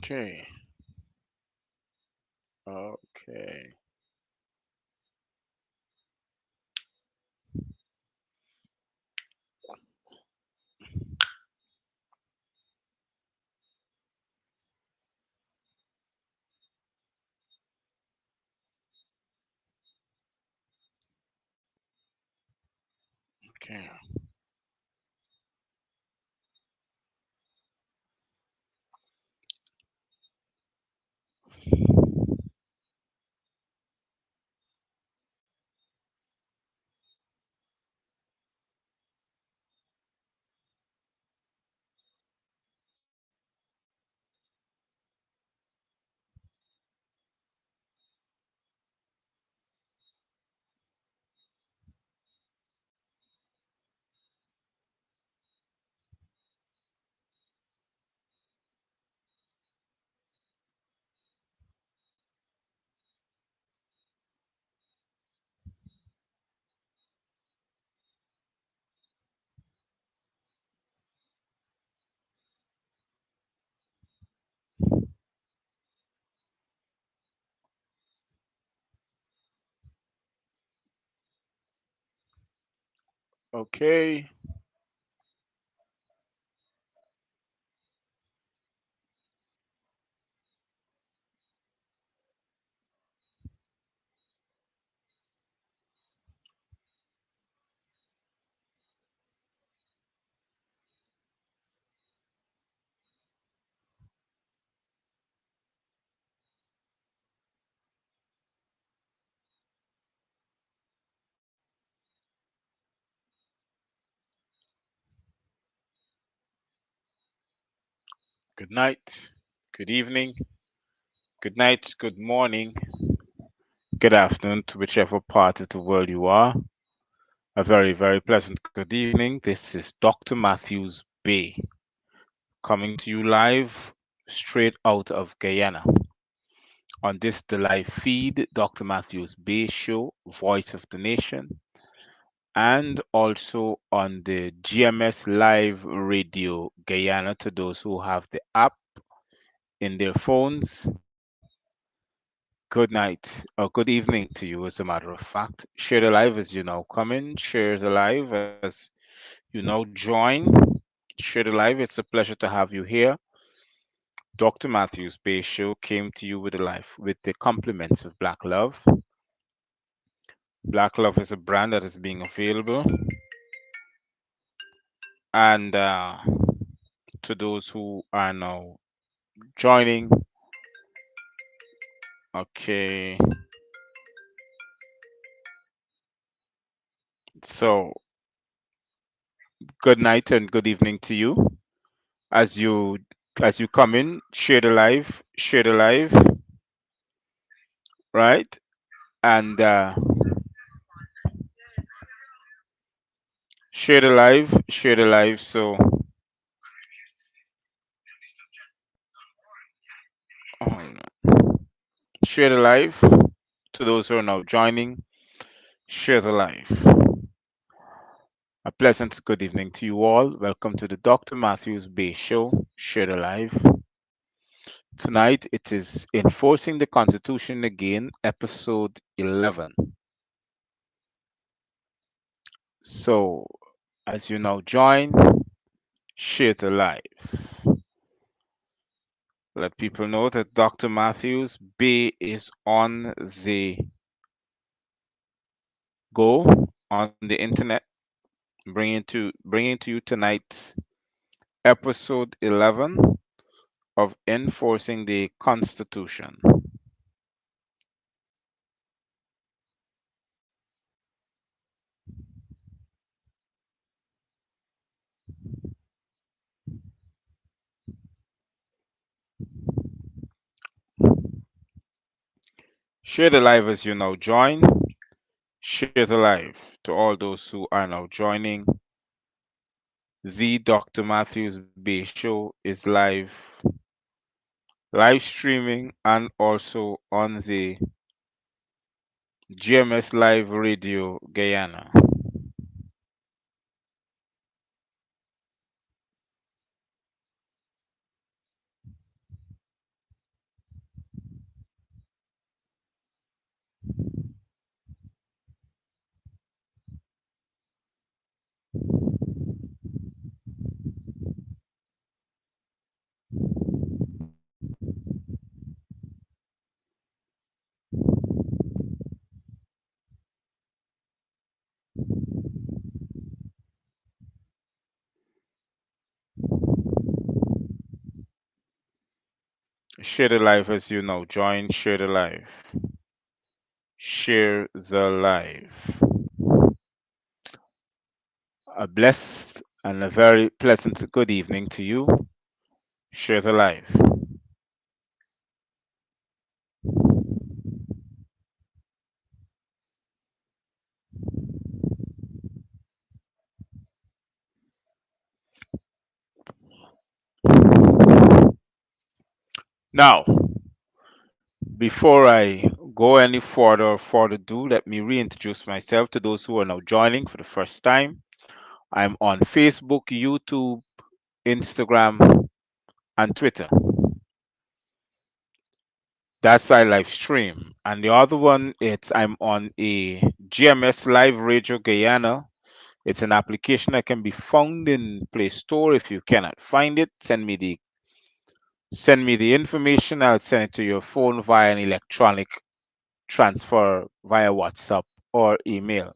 Okay. Okay. Okay. Okay. Good night. Good evening. Good night. Good morning. Good afternoon to whichever part of the world you are. A very, very pleasant good evening. This is Dr. Matthews-Bey coming to you live straight out of Guyana. On this the live feed, Dr. Matthews-Bey Show, Voice of the Nation, and also on the GMS Live Radio Guyana to those who have the app in their phones. Good night or good evening to you, as a matter of fact. Share the live as you now come in, share the live as you now join. Share the live. It's a pleasure to have you here. Dr. Matthews Bay Show came to you with a life with the compliments of Black Love. Black Love is a brand that is being available, and to those who are now joining, okay. So good night and good evening to you as you come in. Share the live, right? And share the live. So oh, share the live to those who are now joining. Share the live. A pleasant good evening to you all. Welcome to the Dr. Matthews Bay Show. Share the live. Tonight it is Enforcing the Constitution Again, episode 11. So, as you now join, share the live. Let people know that Dr. Matthews Bay is on the go on the internet, bringing to you tonight episode 11 of Enforcing the Constitution. Share the live as you now join. Share the live to all those who are now joining. The Dr. Matthews Bay Show is live streaming and also on the GMS Live Radio Guyana. Share the live as you know. Join, share the live. Share the live. A blessed and a very pleasant good evening to you. Share the live. Now, before I go any further ado, let me reintroduce myself to those who are now joining for the first time. I'm on Facebook, YouTube, Instagram, and Twitter. That's our live stream. And the other one, it's I'm on a GMS Live Radio Guyana. It's an application that can be found in Play Store. If you cannot find it, send me the information. I'll send it to your phone via an electronic transfer via WhatsApp or email.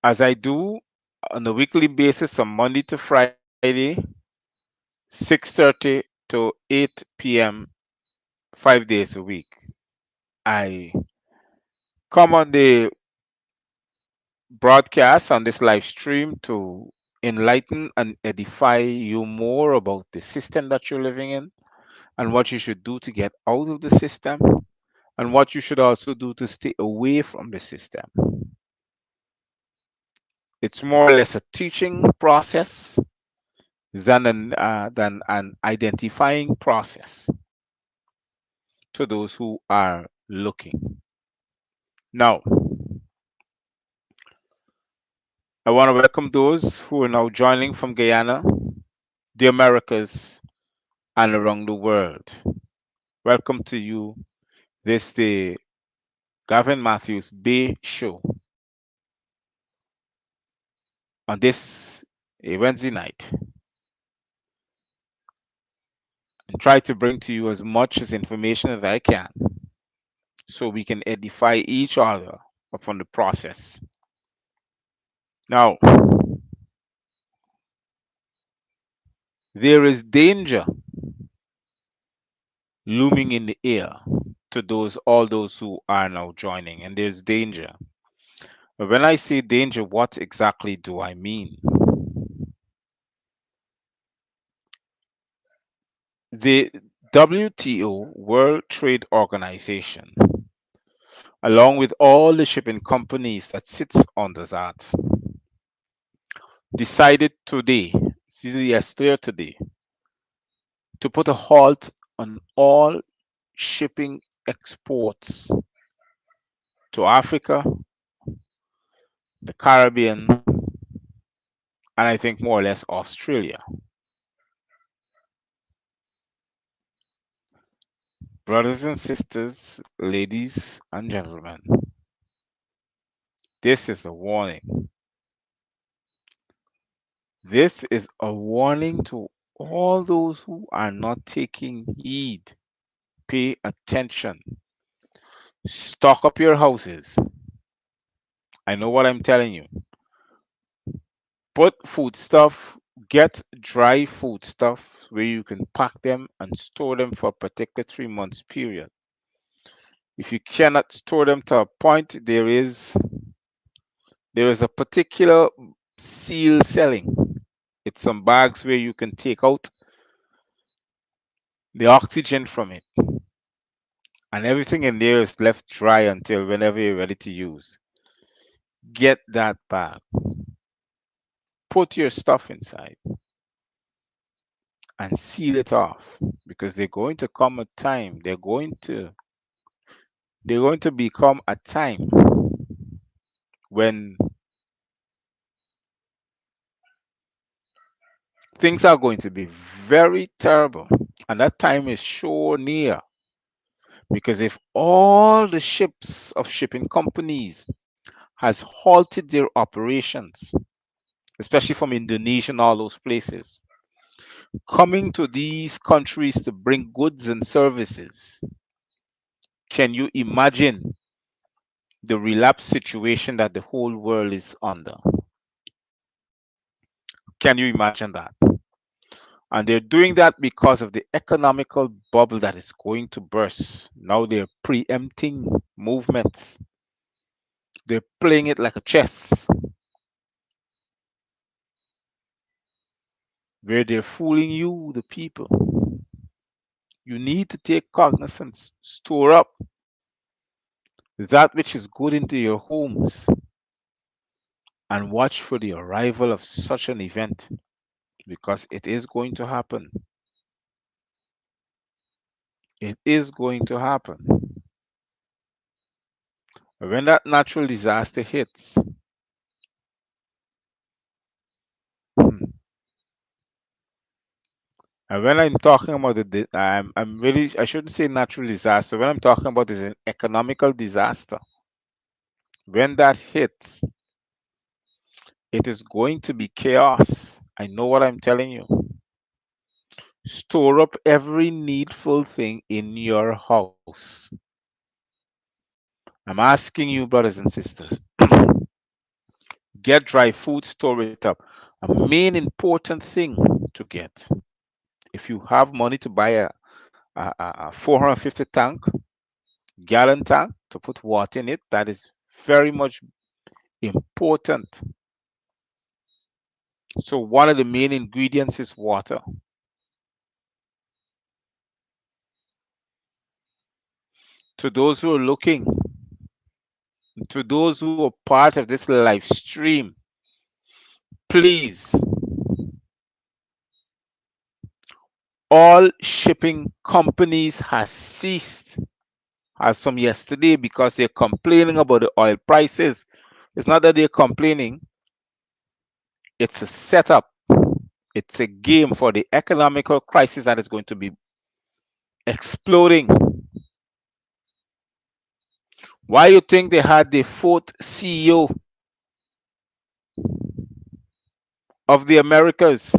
As I do on a weekly basis on Monday to Friday, 6:30 to 8 p.m. 5 days a week. I come on the broadcast on this live stream to enlighten and edify you more about the system that you're living in and what you should do to get out of the system and what you should also do to stay away from the system. It's more or less a teaching process than an identifying process to those who are looking. Now, I want to welcome those who are now joining from Guyana, the Americas, and around the world. Welcome to you. This the Gavin Matthews-Bey show on this Wednesday night, and try to bring to you as much as information as I can so we can edify each other upon the process. Now, there is danger looming in the air to all those who are now joining, and there's danger. But when I say danger, what exactly do I mean? The WTO, World Trade Organization, along with all the shipping companies that sits under that, decided today, this is yesterday or today, to put a halt on all shipping exports to Africa, the Caribbean, and I think more or less Australia. Brothers and sisters, ladies and gentlemen, this is a warning. This is a warning to all those who are not taking heed. Pay attention. Stock up your houses. I know what I'm telling you. Put food stuff, get dry food stuff where you can pack them and store them for a particular 3 months period. If you cannot store them to a point, there is a particular seal selling. It's some bags where you can take out the oxygen from it, and everything in there is left dry until whenever you're ready to use. Get that bag. Put your stuff inside and seal it off because they're going to come a time. They're going to become a time when things are going to be very terrible, and that time is sure near. Because if all the ships of shipping companies has halted their operations, especially from Indonesia and all those places, coming to these countries to bring goods and services, can you imagine the relapse situation that the whole world is under? Can you imagine that? And they're doing that because of the economical bubble that is going to burst. Now they're preempting movements. They're playing it like a chess, where they're fooling you, the people. You need to take cognizance, store up that which is good into your homes, and watch for the arrival of such an event because it is going to happen. It is going to happen. When that natural disaster hits, hmm, and when I'm talking about I'm really, I shouldn't say natural disaster. When I'm talking about is an economical disaster. When that hits, it is going to be chaos. I know what I'm telling you. Store up every needful thing in your house. I'm asking you, brothers and sisters, get dry food, store it up. A main important thing to get. If you have money to buy a 450 gallon tank to put water in it, that is very much important. So one of the main ingredients is water. To those who are looking, to those who are part of this live stream, please, all shipping companies has ceased as from yesterday because they're complaining about the oil prices. It's not that they're complaining, it's a setup. It's a game for the economical crisis that is going to be exploding. Why you think they had the fourth CEO of the Americas,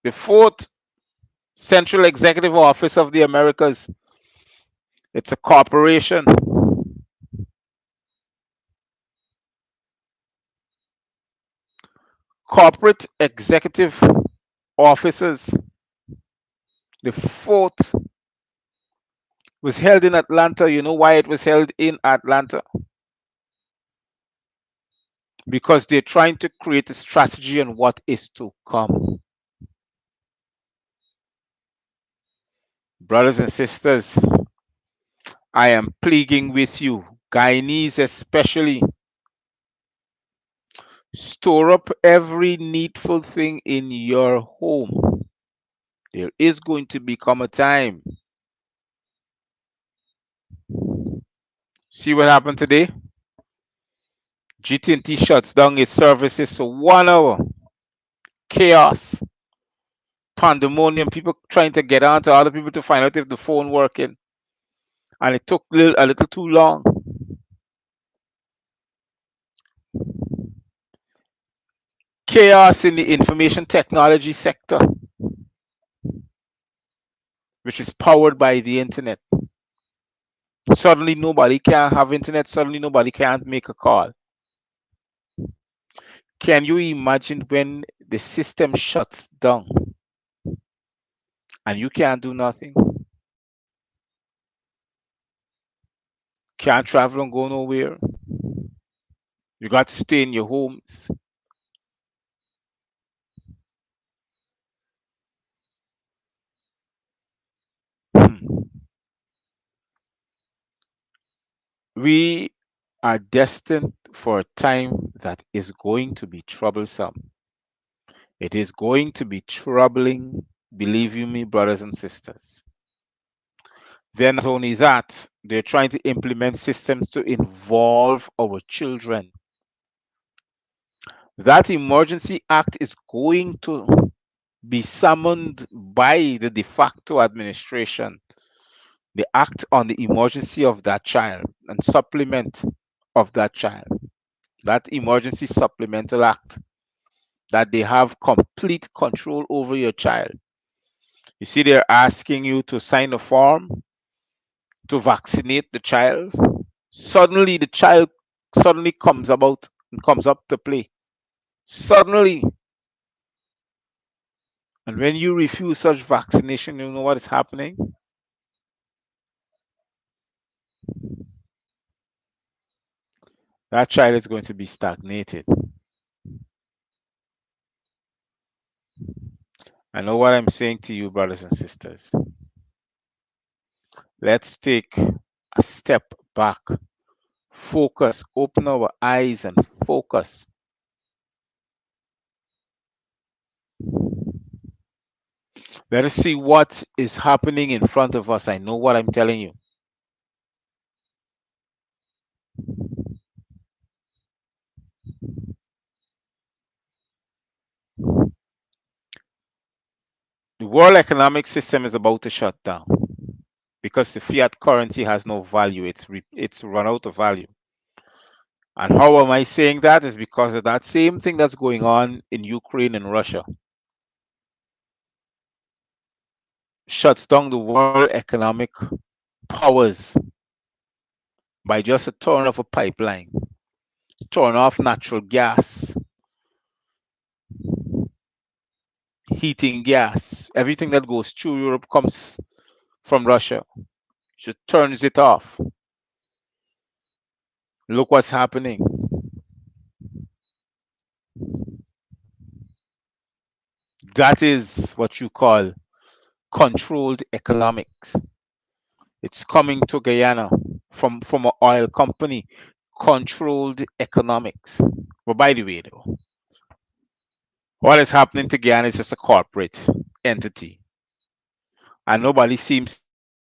the fourth Central Executive Office of the Americas? It's a corporation. Corporate executive officers. The fourth was held in Atlanta. You know why it was held in Atlanta? Because they're trying to create a strategy on what is to come. Brothers and sisters, I am pleading with you, Guyanese especially, store up every needful thing in your home. There is going to become a time. See what happened today? GT&T shuts down its services for 1 hour. Chaos, pandemonium, people trying to get on to other people to find out if the phone working. And it took a little too long. Chaos in the information technology sector, which is powered by the internet. Suddenly nobody can have internet, suddenly nobody can't make a call. Can you imagine when the system shuts down and you can't do nothing? Can't travel and go nowhere. You got to stay in your homes. Hmm. We are destined for a time that is going to be troublesome. It is going to be troubling, believe you me, brothers and sisters. Then not only that, they're trying to implement systems to involve our children. That emergency act is going to be summoned by the de facto administration, the act on the emergency of that child and supplement of that child, that emergency supplemental act, that they have complete control over your child. You see, they're asking you to sign a form to vaccinate the child. Suddenly, the child suddenly comes about and comes up to play. Suddenly, And when you refuse such vaccination, you know what is happening? That child is going to be stagnated. I know what I'm saying to you, brothers and sisters. Let's take a step back, focus, open our eyes and focus. Let us see what is happening in front of us. I know what I'm telling you. The world economic system is about to shut down because the fiat currency has no value. It's run out of value. And how am I saying that? Is because of that same thing that's going on in Ukraine and Russia. Shuts down the world economic powers by just a turn of a pipeline, turn off natural gas, heating gas, everything that goes through Europe comes from Russia. Just turns it off. Look what's happening. That is what you call controlled economics. It's coming to Guyana from an oil company. Controlled economics. But by the way, though, what is happening to Guyana is just a corporate entity, and nobody seems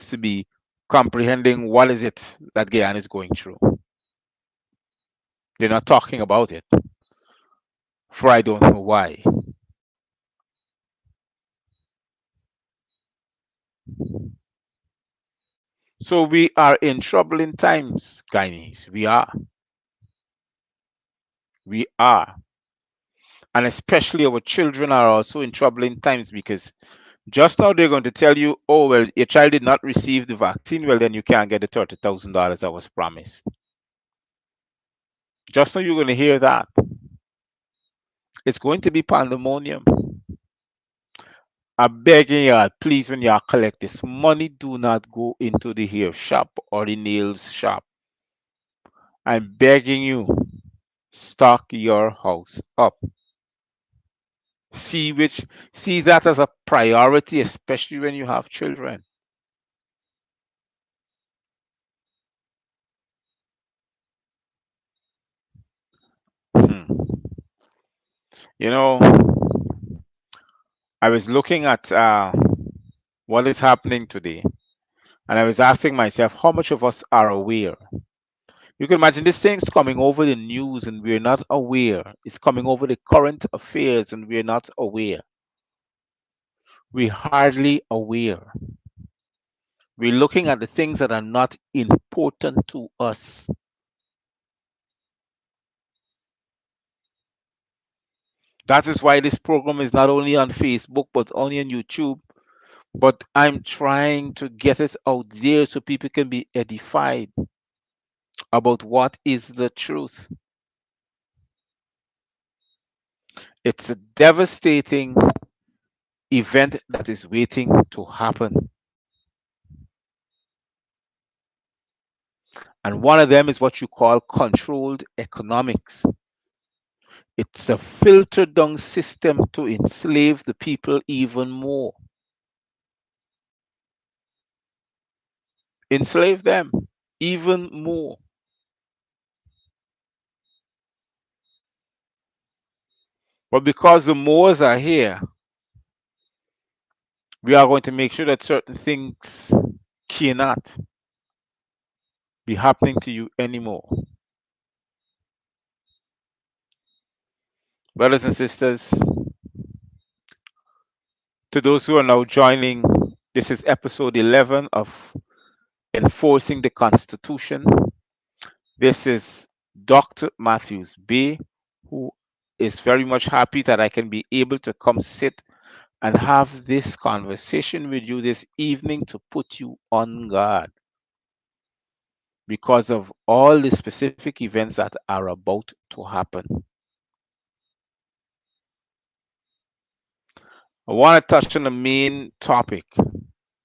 to be comprehending what is it that Guyana is going through. They're not talking about it, for I don't know why. So we are in troubling times, Guyanese. We are. We are. And especially our children are also in troubling times because just now they're going to tell you, oh, well, your child did not receive the vaccine. Well, then you can't get the $30,000 that was promised. Just now you're going to hear that. It's going to be pandemonium. I'm begging you, please, when you collect this money, do not go into the hair shop or the nails shop. I'm begging you, stock your house up. See that as a priority, especially when you have children. Hmm. You know, I was looking at what is happening today, and I was asking myself, how much of us are aware? You can imagine this thing's coming over the news and we're not aware. It's coming over the current affairs and we're not aware. We're hardly aware. We're looking at the things that are not important to us. That is why this program is not only on Facebook but only on YouTube. But I'm trying to get it out there so people can be edified about what is the truth. It's a devastating event that is waiting to happen. And one of them is what you call controlled economics. It's a filtered down system to enslave the people even more. Enslave them even more. But because the Moors are here, we are going to make sure that certain things cannot be happening to you anymore. Brothers and sisters, to those who are now joining, this is episode 11 of Enforcing the Constitution. This is Dr. Matthews-Bey, who is very much happy that I can be able to come sit and have this conversation with you this evening to put you on guard because of all the specific events that are about to happen. I want to touch on the main topic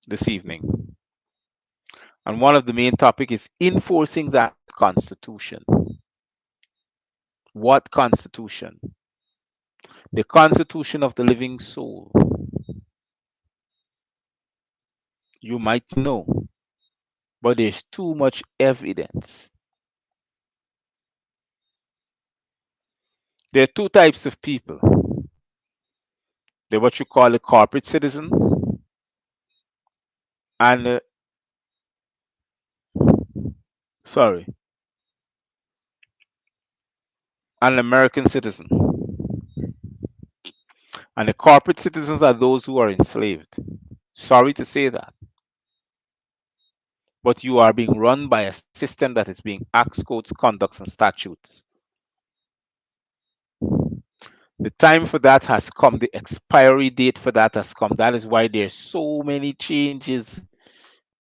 this evening. And one of the main topic is enforcing that constitution. What constitution? The constitution of the living soul. You might know, but there's too much evidence. There are two types of people. They're what you call a corporate citizen and sorry, an American citizen. And the corporate citizens are those who are enslaved. Sorry to say that, but you are being run by a system that is being acts, codes, conducts, and statutes. The time for that has come. The expiry date for that has come. That is why there's so many changes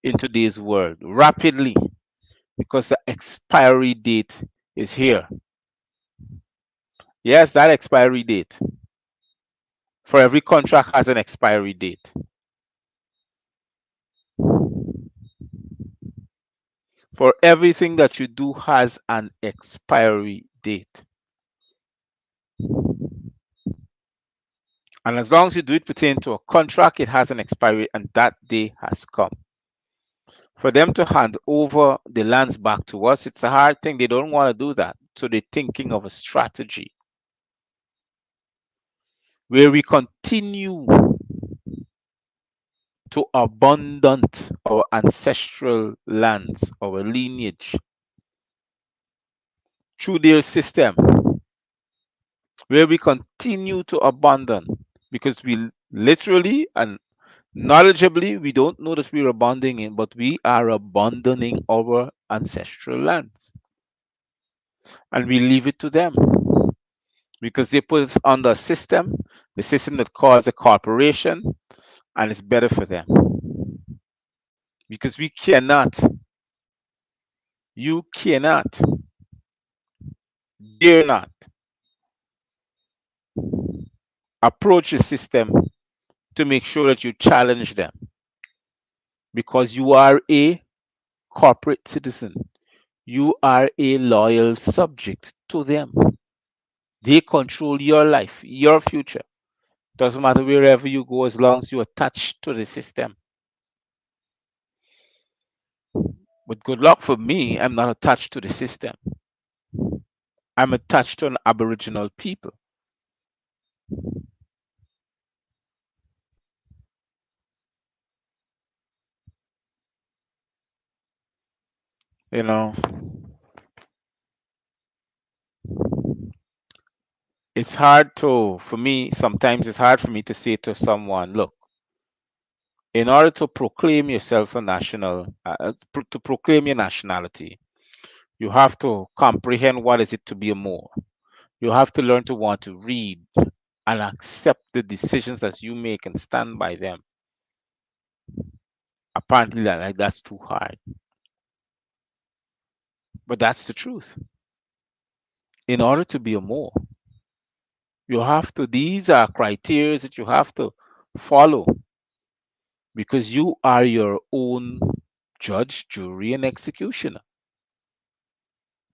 in today's world rapidly, because the expiry date is here. Yes, that expiry date for every contract has an expiry date. For everything that you do has an expiry date. And as long as you do it pertaining to a contract, it has an expiry, and that day has come. For them to hand over the lands back to us, it's a hard thing. They don't want to do that. So they're thinking of a strategy where we continue to abandon our ancestral lands, our lineage, through their system, where we continue to abandon because we literally and knowledgeably we don't know that we're abandoning, but we are abandoning our ancestral lands, and we leave it to them because they put us under a system, the system that calls a corporation, and it's better for them because we cannot, you cannot, dare not approach the system to make sure that you challenge them because you are a corporate citizen. You are a loyal subject to them. They control your life, your future. Doesn't matter wherever you go as long as you're attached to the system. But good luck for me, I'm not attached to the system. I'm attached to an Aboriginal people. You know, it's hard to, for me, sometimes it's hard for me to say to someone, look, in order to proclaim yourself a national, to proclaim your nationality, you have to comprehend what is it to be a Moor. You have to learn to want to read and accept the decisions that you make and stand by them. Apparently, that's too hard. But that's the truth. In order to be a Moor, you have to, these are criteria that you have to follow because you are your own judge, jury, and executioner.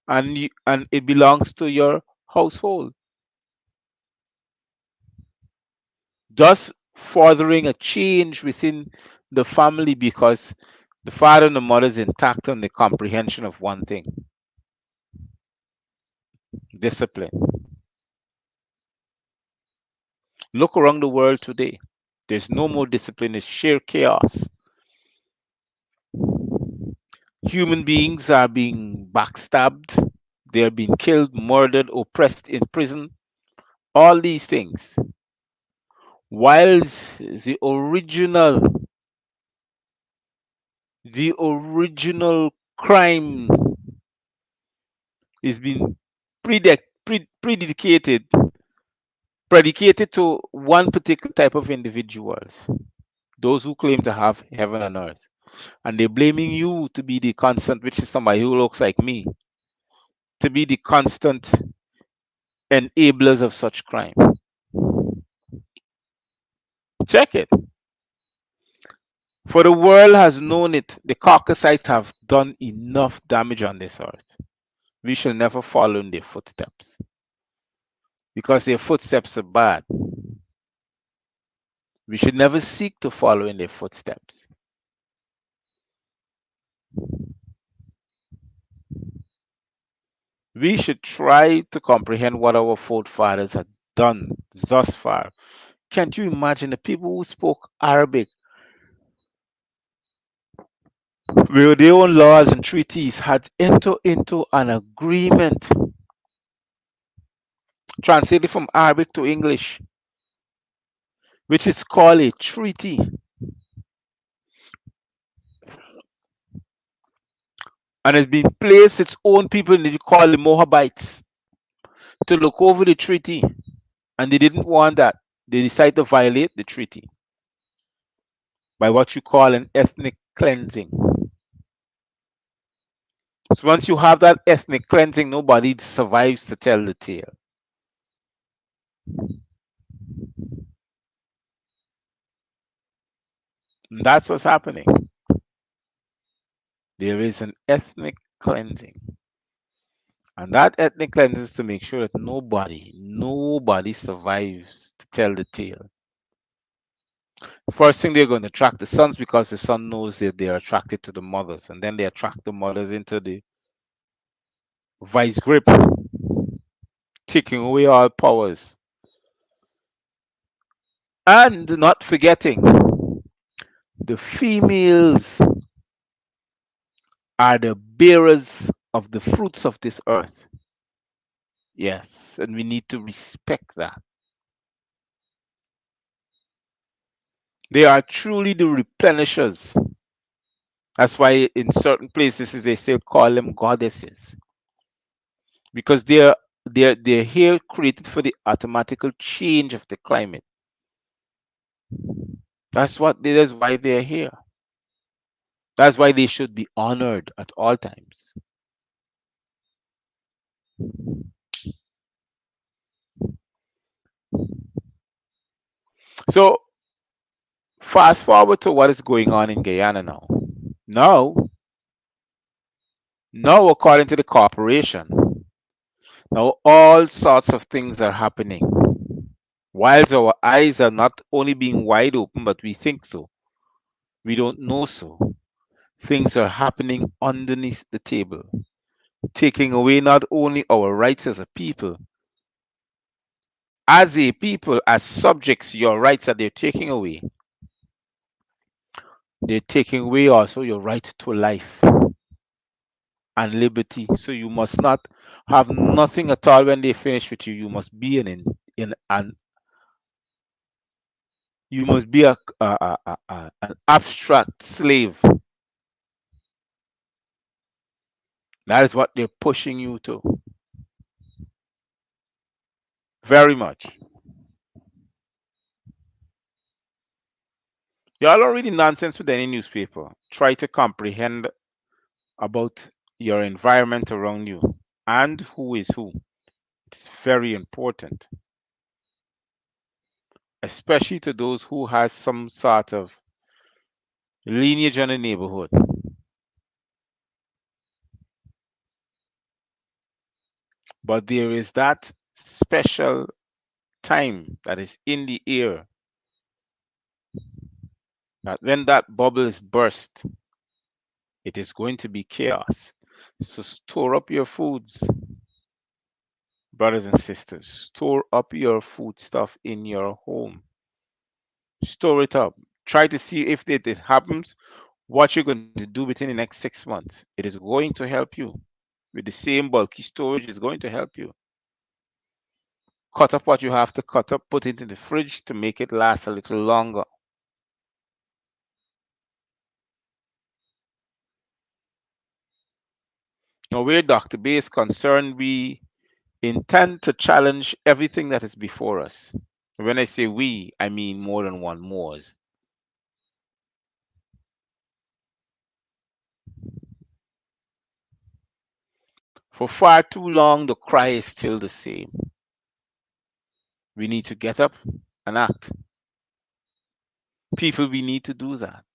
And it belongs to your household. Thus furthering a change within the family because the father and the mother is intact on the comprehension of one thing: discipline. Look around the world today. There's no more discipline, it's sheer chaos. Human beings are being backstabbed, they're being killed, murdered, oppressed, in prison, all these things. Whilst the original crime is being predicated predicated to one particular type of individuals, those who claim to have heaven and earth. And they're blaming you to be the constant, which is somebody who looks like me, to be the constant enablers of such crime. Check it. For the world has known it, the Caucasites have done enough damage on this earth. We shall never follow in their footsteps because their footsteps are bad. We should never seek to follow in their footsteps. We should try to comprehend what our forefathers had done thus far. Can't you imagine the people who spoke Arabic, with their own laws and treaties, had entered into an agreement, translated from Arabic to English, which is called a treaty, and has been placed its own people, that you call the Moabites, to look over the treaty, and they didn't want that. They decided to violate the treaty by what you call an ethnic cleansing. So once you have that ethnic cleansing, nobody survives to tell the tale. And that's what's happening. There is an ethnic cleansing. And that ethnic cleansing is to make sure that nobody survives to tell the tale. First thing, they're going to attract the sons because the son knows that they're attracted to the mothers. And then they attract the mothers into the vice grip, taking away all powers. And not forgetting, the females are the bearers of the fruits of this earth. Yes, and we need to respect that. They are truly the replenishers. That's why in certain places they still call them goddesses. Because they're here created for the automatical change of the climate. That's why they're here. That's why they should be honored at all times. So fast forward to what is going on in Guyana now. Now, according to the corporation, now all sorts of things are happening. Whilst our eyes are not only being wide open, but we think so. We don't know so. Things are happening underneath the table, taking away not only our rights as a people, as subjects, your rights that they're taking away. They're taking away also your right to life and liberty. So you must not have nothing at all when they finish with you. You must be you must be an abstract slave. That is what they're pushing you to. Very much. Y'all don't read nonsense with any newspaper. Try to comprehend about your environment around you and who is who. It's very important, especially to those who has some sort of lineage in the neighborhood. But there is that special time that is in the air that when that bubble is burst, it is going to be chaos. So store up your foods, brothers and sisters. Store up your food stuff in your home. Store it up. Try to see if it happens, what you're going to do within the next 6 months. It is going to help you. With the same bulky storage, is going to help you. Cut up what you have to cut up, put it in the fridge to make it last a little longer. Now, where Dr. Bay is concerned, we intend to challenge everything that is before us. When I say we, I mean more than one Moors. For far too long, the cry is still the same. We need to get up and act. People, we need to do that.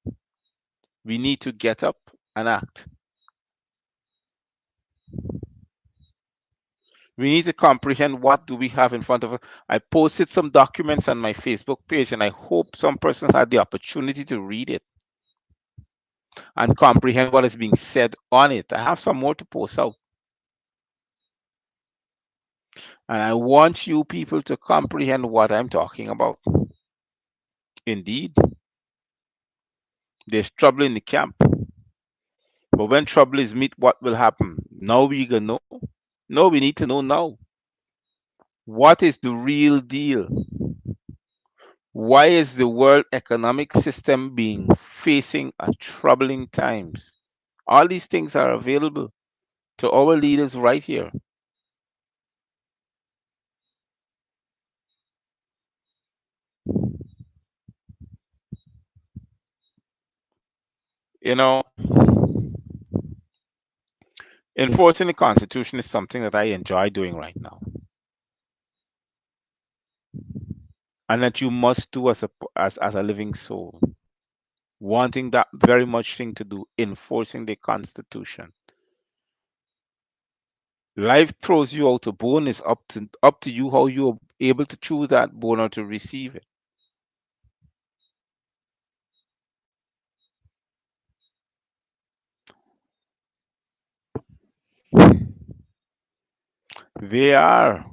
We need to get up and act. We need to comprehend what do we have in front of us. I posted some documents on my Facebook page, and I hope some persons had the opportunity to read it and comprehend what is being said on it. I have some more to post out. And I want you people to comprehend what I'm talking about. Indeed, there's trouble in the camp. But when trouble is met, what will happen? Now we gonna know. No, we need to know now. What is the real deal? Why is the world economic system being facing a troubling times? All these things are available to our leaders right here. You know, enforcing the Constitution is something that I enjoy doing right now, and that you must do as a living soul, wanting that very much thing to do, enforcing the Constitution. Life throws you out a bone. It's up to you how you're able to chew that bone or to receive it. They are.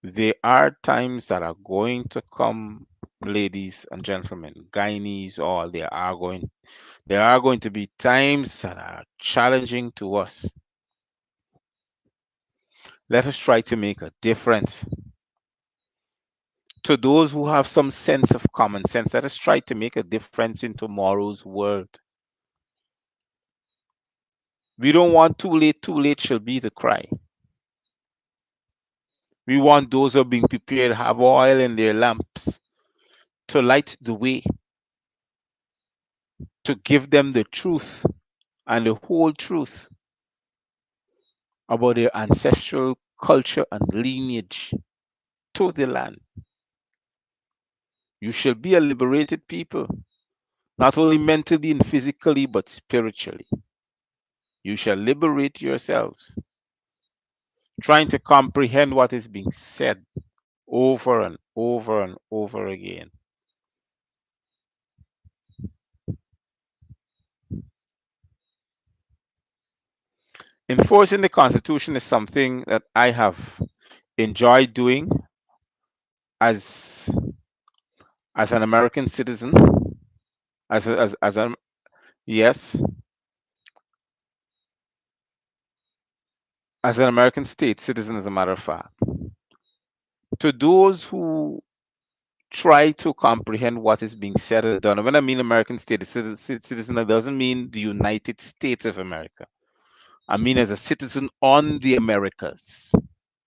There are times that are going to come, ladies and gentlemen, guineas, all there are going to be times that are challenging to us. Let us try to make a difference. To those who have some sense of common sense, let us try to make a difference in tomorrow's world. We don't want too late shall be the cry. We want those who are being prepared to have oil in their lamps to light the way, to give them the truth and the whole truth about their ancestral culture and lineage to the land. You shall be a liberated people, not only mentally and physically, but spiritually. You shall liberate yourselves, trying to comprehend what is being said over and over and over again. Enforcing the Constitution is something that I have enjoyed doing as as an American citizen, as a yes, as an American state citizen, as a matter of fact. To those who try to comprehend what is being said and done, when I mean American state citizen, that doesn't mean the United States of America. I mean as a citizen on the Americas,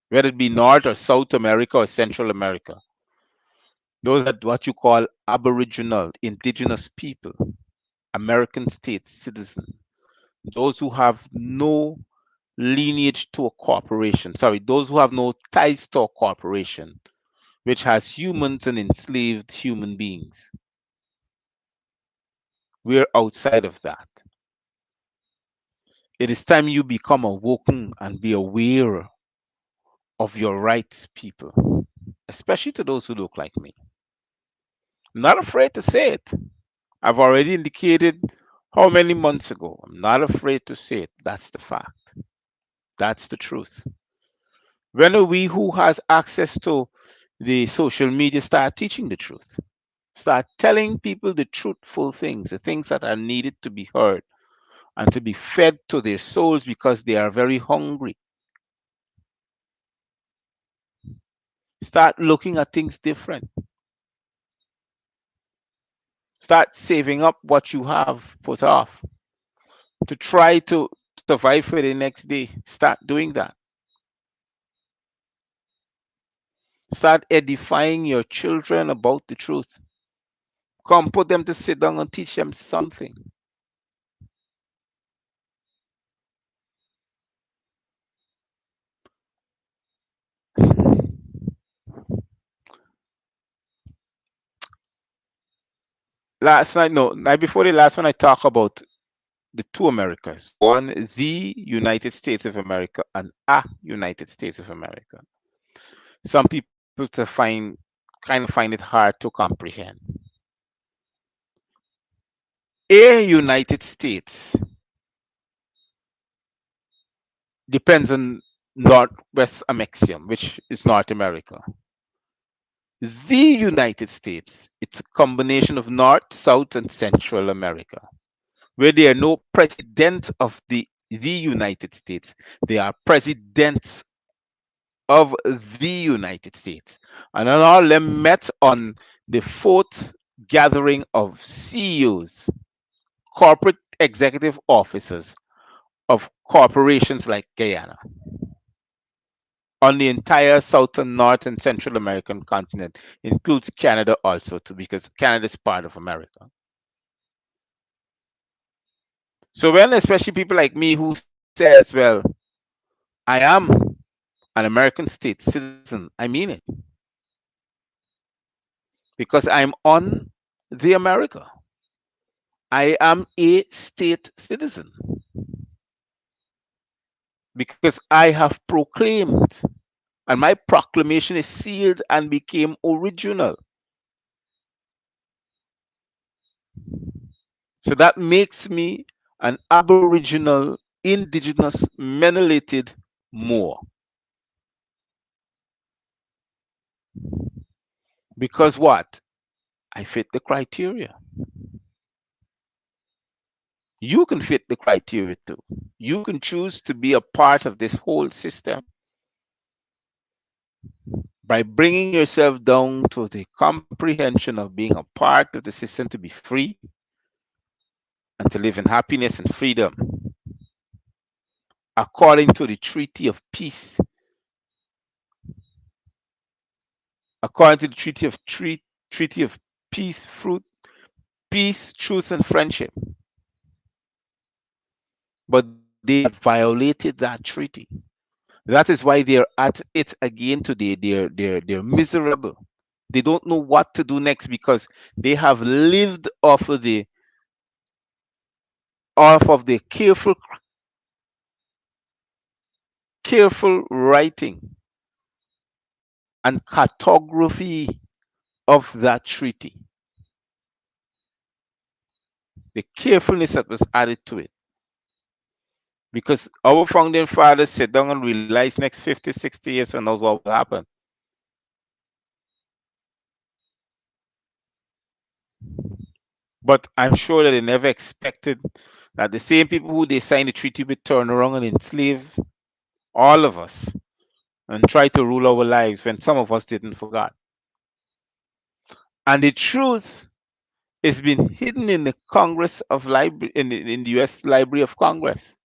whether it be North or South America or Central America. Those are what you call Aboriginal, indigenous people, American state citizen. Those who have no lineage to a corporation. Sorry, those who have no ties to a corporation, which has humans and enslaved human beings. We're outside of that. It is time you become awoken and be aware of your rights, people, especially to those who look like me. I'm not afraid to say it. I've already indicated how many months ago. I'm not afraid to say it. That's the fact. That's the truth. When are we who has access to the social media start teaching the truth? Start telling people the truthful things, the things that are needed to be heard and to be fed to their souls because they are very hungry. Start looking at things different. Start saving up what you have put off to try to survive for the next day. Start doing that. Start edifying your children about the truth. Come, put them to sit down and teach them something. last night, no, night before the last one, I talk about the two Americas. One, the United States of America, and a United States of America. Some people to kind of find it hard to comprehend. A United States depends on Northwest Amexium, which is North America. The United States, it's a combination of North, South, and Central America, where there are no president of the United States. They are presidents of the United States. And then all them met on the fourth gathering of CEOs, corporate executive officers of corporations like Guyana, on the entire Southern, North, and Central American continent, includes Canada also too, because Canada is part of America. So when especially people like me who says, well, I am an American state citizen, I mean it, because I'm on the America. I am a state citizen because I have proclaimed, and my proclamation is sealed and became original. So that makes me an Aboriginal, indigenous, melanated Moor. Because what? I fit the criteria. You can fit the criteria too. You can choose to be a part of this whole system by bringing yourself down to the comprehension of being a part of the system to be free and to live in happiness and freedom according to the Treaty of Peace, according to the Treaty of Peace, peace, truth, and friendship. But they have violated that treaty. That is why they're at it again today. They're miserable. They don't know what to do next because they have lived off of the careful writing and cartography of that treaty. The carefulness that was added to it. Because our founding fathers sit down and realize next 50, 60 years from now what will happen. But I'm sure that they never expected that the same people who they signed the treaty with turn around and enslave all of us and try to rule our lives when some of us didn't forget. And the truth is been hidden in the Congress of Library in the US Library of Congress.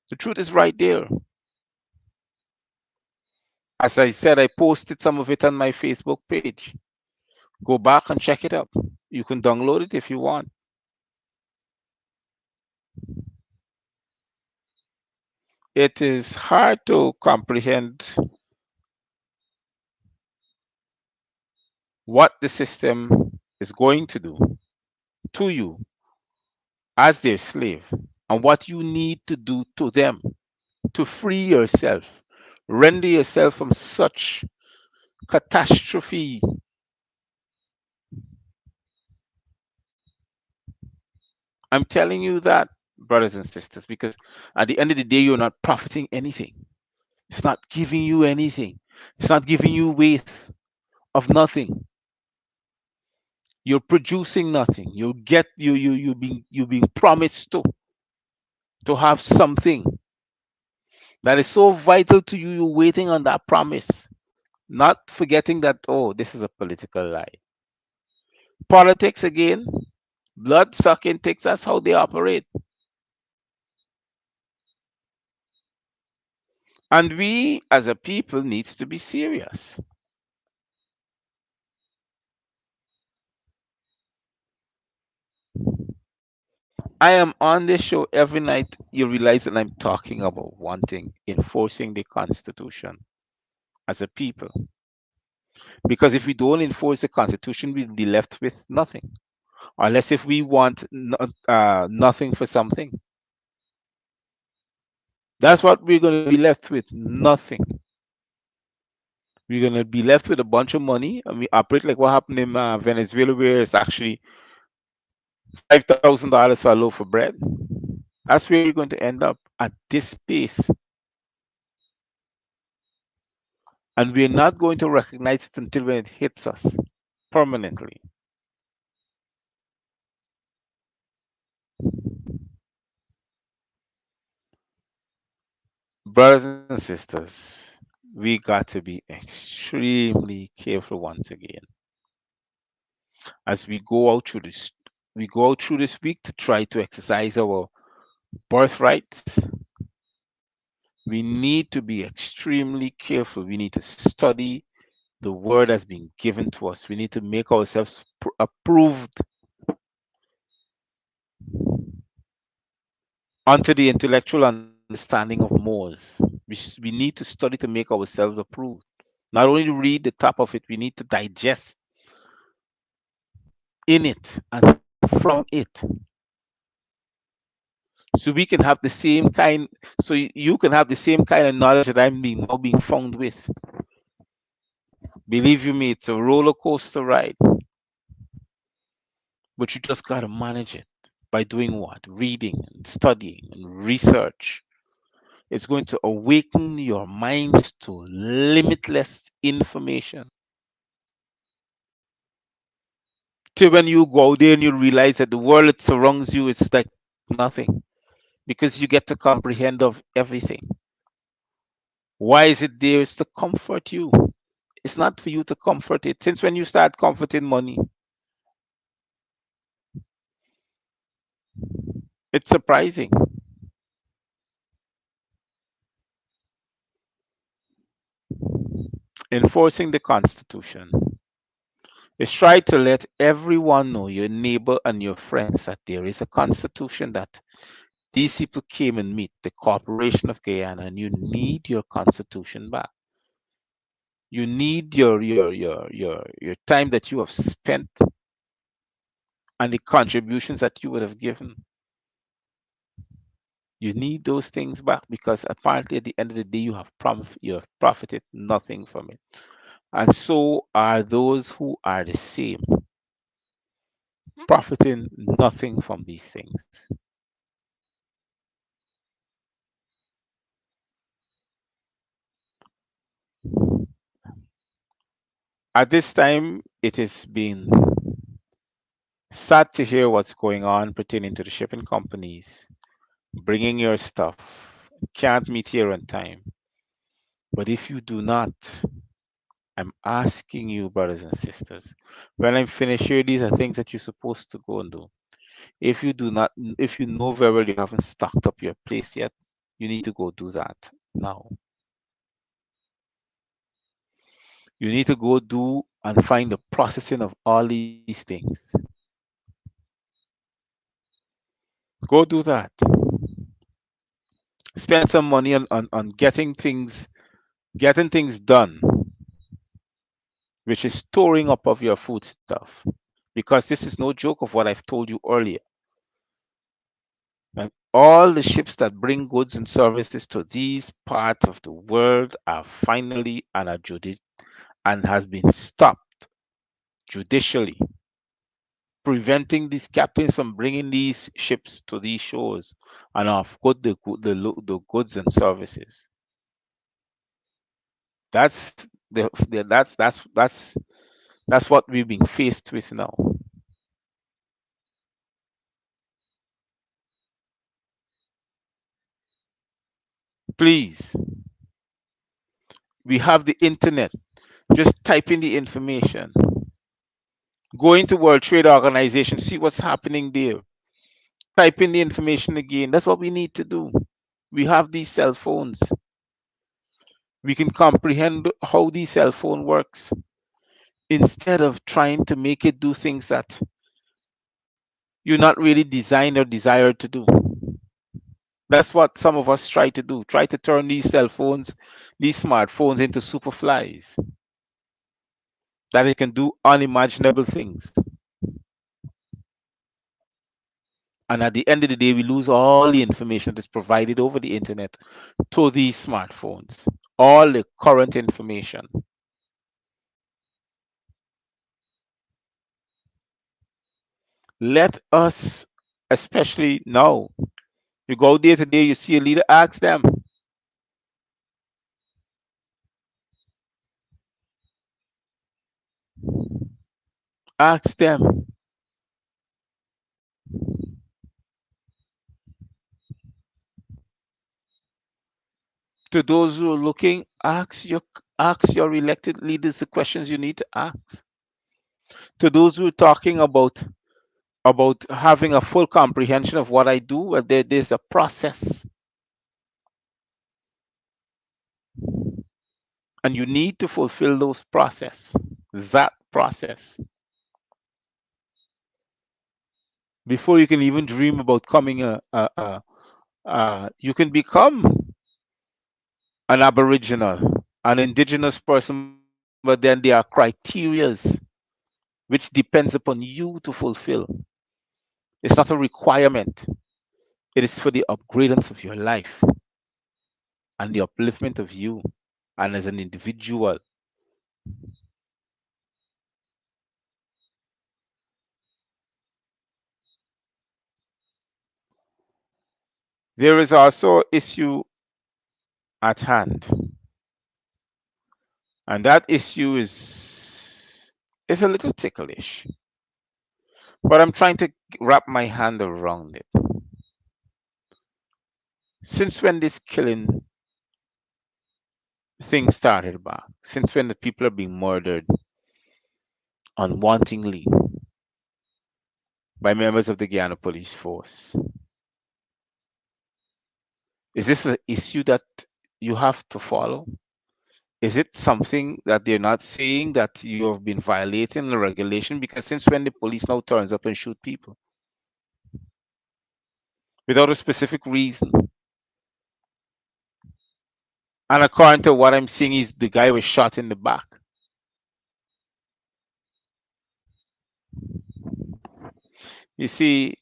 The truth is right there. As I said, I posted some of it on my Facebook page. Go back and check it out. You can download it if you want. It is hard to comprehend what the system is going to do to you as their slave and what you need to do to them to free yourself, render yourself from such catastrophe. I'm telling you that, brothers and sisters, because at the end of the day, you're not profiting anything. It's not giving you anything. It's not giving you weight of nothing. You're producing nothing. You being promised to have something that is so vital to you. You're waiting on that promise, not forgetting that, oh, this is a political lie. Politics again, blood sucking takes, that's how they operate. And we as a people needs to be serious. I am on this show every night. You realize that I'm talking about one thing: enforcing the Constitution as a people. Because if we don't enforce the Constitution, we'll be left with nothing. unless if we want nothing for something. That's what we're going to be left with. Nothing. We're going to be left with a bunch of money, and we operate like what happened in Venezuela, where it's actually $5,000 for a loaf of bread. That's where we're going to end up at this pace, and we're not going to recognize it until when it hits us permanently. Brothers and sisters, we got to be extremely careful once again as we go out through this week to try to exercise our birthrights. We need to be extremely careful. We need to study the word that's been given to us. We need to make ourselves approved unto the intellectual understanding of Moses. We need to study to make ourselves approved. Not only read the top of it, we need to digest in it and from it, so we can have the same kind, so you can have the same kind of knowledge that I'm being now being found with. Believe you me, it's a roller coaster ride, but you just got to manage it by doing what? Reading and studying and research. It's going to awaken your minds to limitless information. Till when you go out there and you realize that the world that surrounds you is like nothing, because you get to comprehend of everything. Why is it there? It's to comfort you. It's not for you to comfort it. Since when you start comforting money, it's surprising. Enforcing the Constitution is try to let everyone know, your neighbor and your friends, that there is a Constitution that these people came and meet, the Corporation of Guyana, and you need your Constitution back. You need your time that you have spent and the contributions that you would have given. You need those things back, because apparently at the end of the day you have profited nothing from it. And so are those who are the same, profiting nothing from these things. At this time, it has been sad to hear what's going on pertaining to the shipping companies bringing your stuff, can't meet here on time. But if you do not, I'm asking you, brothers and sisters, when I'm finished here, these are things that you're supposed to go and do. If you do not, if you know very well you haven't stocked up your place yet, you need to go do that now. You need to go do and find the processing of all these things. Go do that. Spend some money on getting things done, which is storing up of your food stuff. Because this is no joke of what I've told you earlier. And all the ships that bring goods and services to these parts of the world are finally and has been stopped judicially, preventing these captains from bringing these ships to these shores and off the goods and services. That's that's what we're being faced with now. Please, we have the internet. Just type in the information. Go into World Trade Organization, see what's happening there. Type in the information again. That's what we need to do. We have these cell phones. We can comprehend how the cell phone works instead of trying to make it do things that you're not really designed or desired to do. That's what some of us try to do. Try to turn these cell phones, these smartphones into superflies that it can do unimaginable things. And at the end of the day, we lose all the information that's provided over the internet to these smartphones, all the current information. Let us, especially now, you go day to day, you see a leader, ask them. To those who are looking, ask your elected leaders the questions you need to ask. To those who are talking about having a full comprehension of what I do, there's a process, and you need to fulfill those process, that process, before you can even dream about coming you can become an aboriginal, an indigenous person, but then there are criterias which depends upon you to fulfill. It's not a requirement. It is for the upgradance of your life and the upliftment of you and as an individual. There is also issue at hand, and that issue is a little ticklish, but I'm trying to wrap my hand around it. Since when this killing thing started back, since when the people are being murdered unwantingly by members of the Guyana police force, is this an issue that you have to follow? Is it something that they're not saying that you have been violating the regulation? Because since when the police now turns up and shoot people without a specific reason? And according to what I'm seeing, is the guy was shot in the back. You see,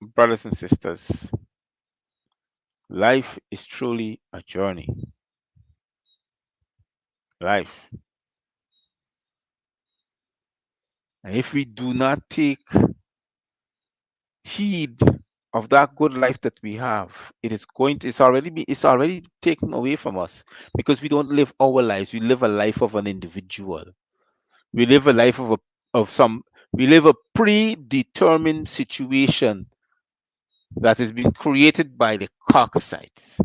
brothers and sisters, life is truly a journey. Life. And if we do not take heed of that good life that we have, it's already taken away from us because we don't live our lives. We live a life of an individual. We live a life of some we live a predetermined situation that has been created by the Caucasites.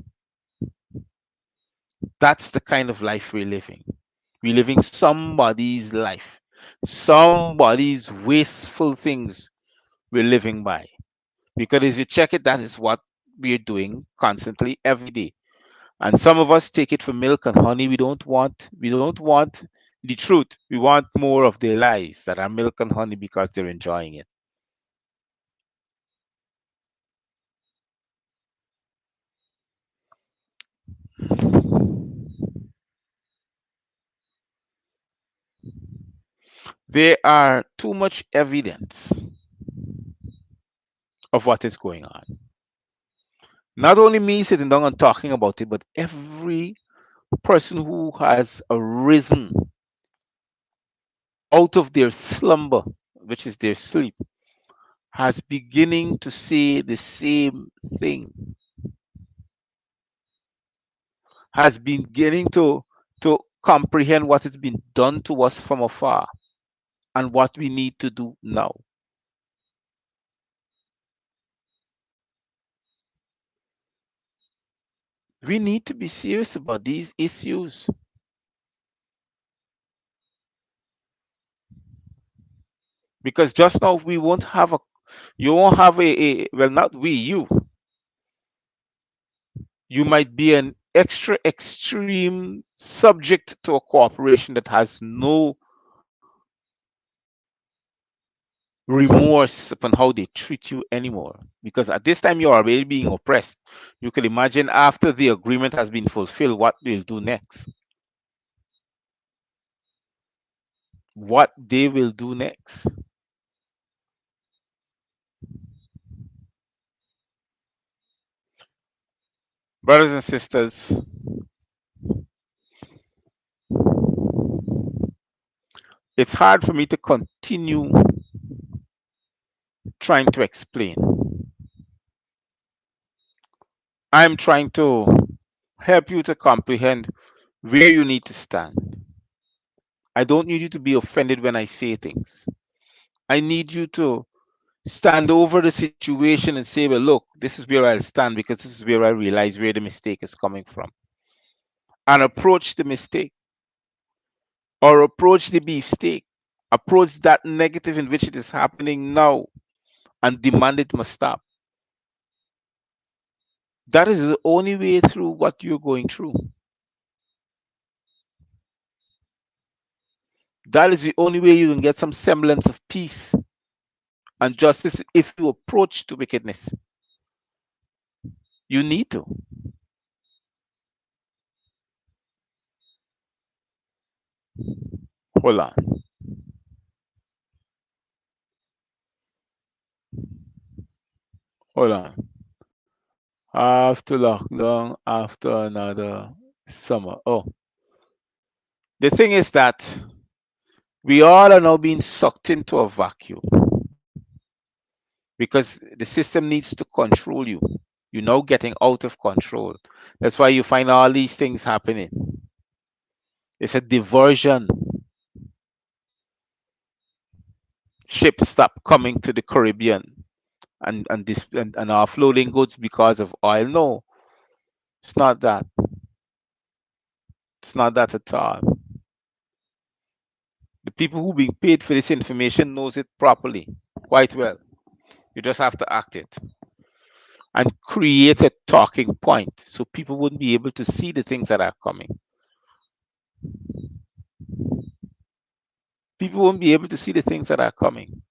That's the kind of life we're living. We're living somebody's life, somebody's wasteful things we're living by. Because if you check it, that is what we're doing constantly every day. And some of us take it for milk and honey. We don't want the truth. We want more of their lies that are milk and honey because they're enjoying it. There are too much evidence of what is going on. Not only me sitting down and talking about it, but every person who has arisen out of their slumber, which is their sleep, has beginning to say the same thing, has been beginning to comprehend what has been done to us from afar and what we need to do now. We need to be serious about these issues because just now we won't have a you won't have well, not we, you might be an extra extreme subject to a corporation that has no remorse upon how they treat you anymore. Because at this time, you're already being oppressed. You can imagine after the agreement has been fulfilled, what they'll do next. What they will do next. Brothers and sisters, it's hard for me to continue trying to explain. I'm trying to help you to comprehend where you need to stand. I don't need you to be offended when I say things. I need you to stand over the situation and say, well, look, this is where I'll stand because this is where I realize where the mistake is coming from. And approach the mistake or approach the beefsteak. Approach that negative in which it is happening now and demand it must stop. That is the only way through what you're going through. That is the only way you can get some semblance of peace and justice if you approach to wickedness. You need to. Hold on. Hold on. After lockdown, after another summer. Oh, the thing is that we all are now being sucked into a vacuum because the system needs to control you. You're now getting out of control. That's why you find all these things happening. It's a diversion. Ships stop coming to the Caribbean and offloading goods because of oil. No, it's not that. It's not that at all. The people who being paid for this information knows it properly, quite well. You just have to act it and create a talking point so people wouldn't be able to see the things that are coming. People won't be able to see the things that are coming.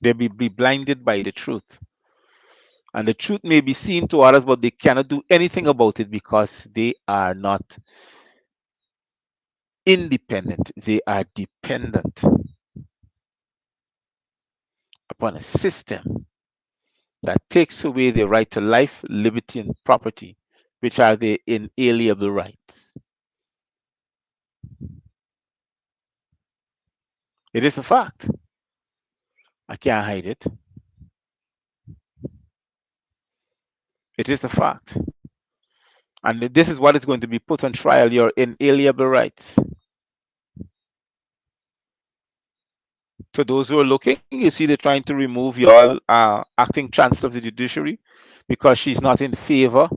They'll be blinded by the truth. And the truth may be seen to others, but they cannot do anything about it because they are not independent. They are dependent upon a system that takes away their right to life, liberty, and property, which are their inalienable rights. It is a fact. I can't hide it. It is a fact. And this is what is going to be put on trial, your inalienable rights. To those who are looking, you see they're trying to remove your acting chancellor of the judiciary because she's not in favor.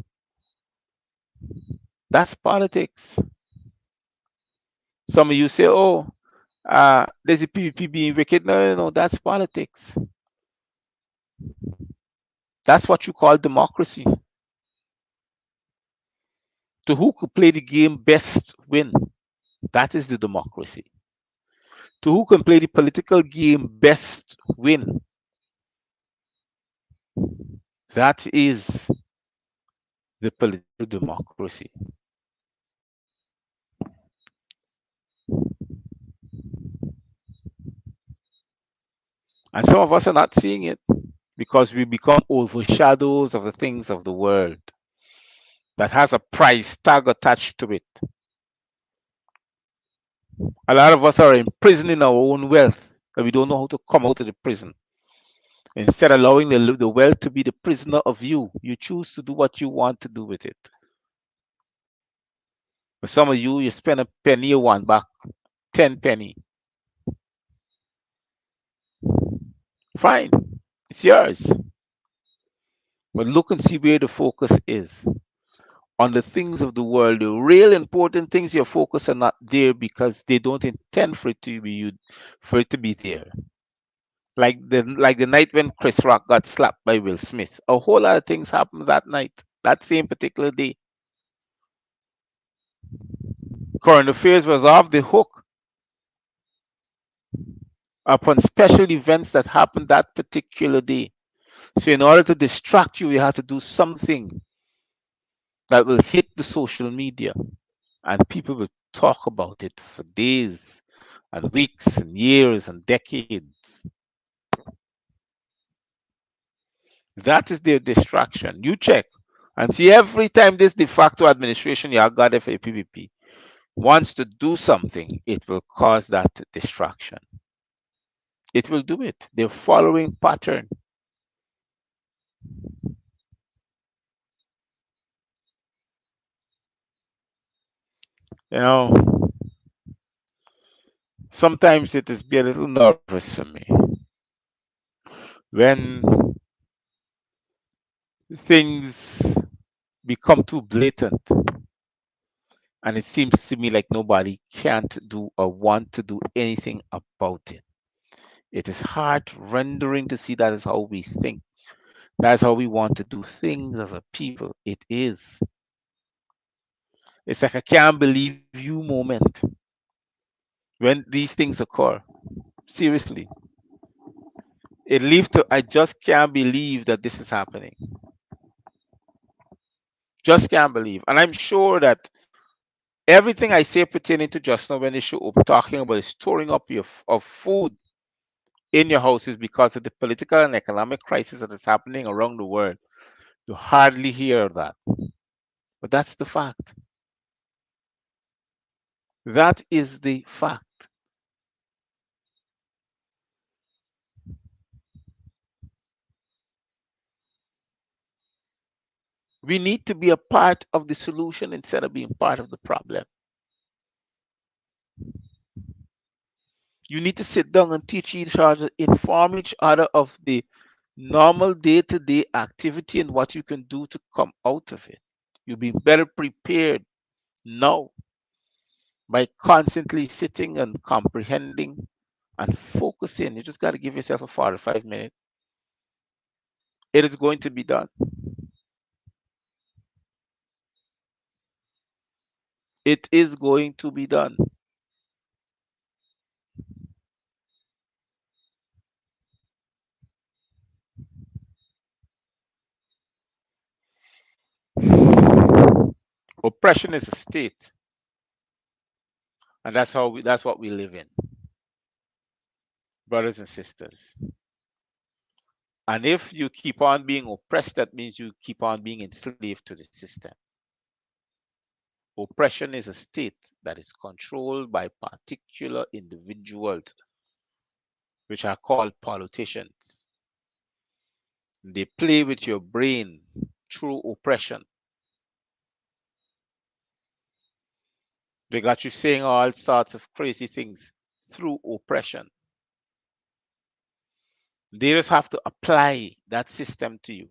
That's politics. Some of you say, oh, there's a PvP being wicked. No, no, no, that's politics. That's what you call democracy. To who could play the game best win. That is the democracy. To who can play the political game best win. That is the political democracy. And some of us are not seeing it because we become overshadows of the things of the world that has a price tag attached to it. A lot of us are imprisoned in our own wealth and we don't know how to come out of the prison. Instead of allowing the wealth to be the prisoner of you, you choose to do what you want to do with it. For some of you, you spend a penny, you want back 10 penny. Fine, it's yours. But look and see where the focus is on the things of the world. The real important things your focus are not there because they don't intend for it to be there. Like the night when Chris Rock got slapped by Will Smith. A whole lot of things happened that night, that same particular day. Current affairs was off the hook upon special events that happened that particular day. So in order to distract you, you have to do something that will hit the social media and people will talk about it for days and weeks and years and decades. That is their distraction. You check and see every time this de facto administration you got for a PPP wants to do something, it will cause that distraction. It will do it. They're following pattern. You know, sometimes it is be a little nervous for me when things become too blatant and it seems to me like nobody can't do or want to do anything about it. It is heart rendering to see that is how we think. That's how we want to do things as a people. It is. It's like a can't believe you moment when these things occur. Seriously. It leaves to I just can't believe that this is happening. Just can't believe. And I'm sure that everything I say pertaining to just now when the show I'm talking about is storing up of food in your house is because of the political and economic crisis that is happening around the world. You hardly hear that. But that's the fact. That is the fact. We need to be a part of the solution instead of being part of the problem. You need to sit down and teach each other, inform each other of the normal day to day activity and what you can do to come out of it. You'll be better prepared now by constantly sitting and comprehending and focusing. You just got to give yourself a 45 minutes. It is going to be done. It is going to be done. Oppression is a state, and that's what we live in, brothers and sisters. And if you keep on being oppressed, that means you keep on being enslaved to the system. Oppression is a state that is controlled by particular individuals, which are called politicians. They play with your brain through oppression. They got you saying all sorts of crazy things through oppression. They just have to apply that system to you,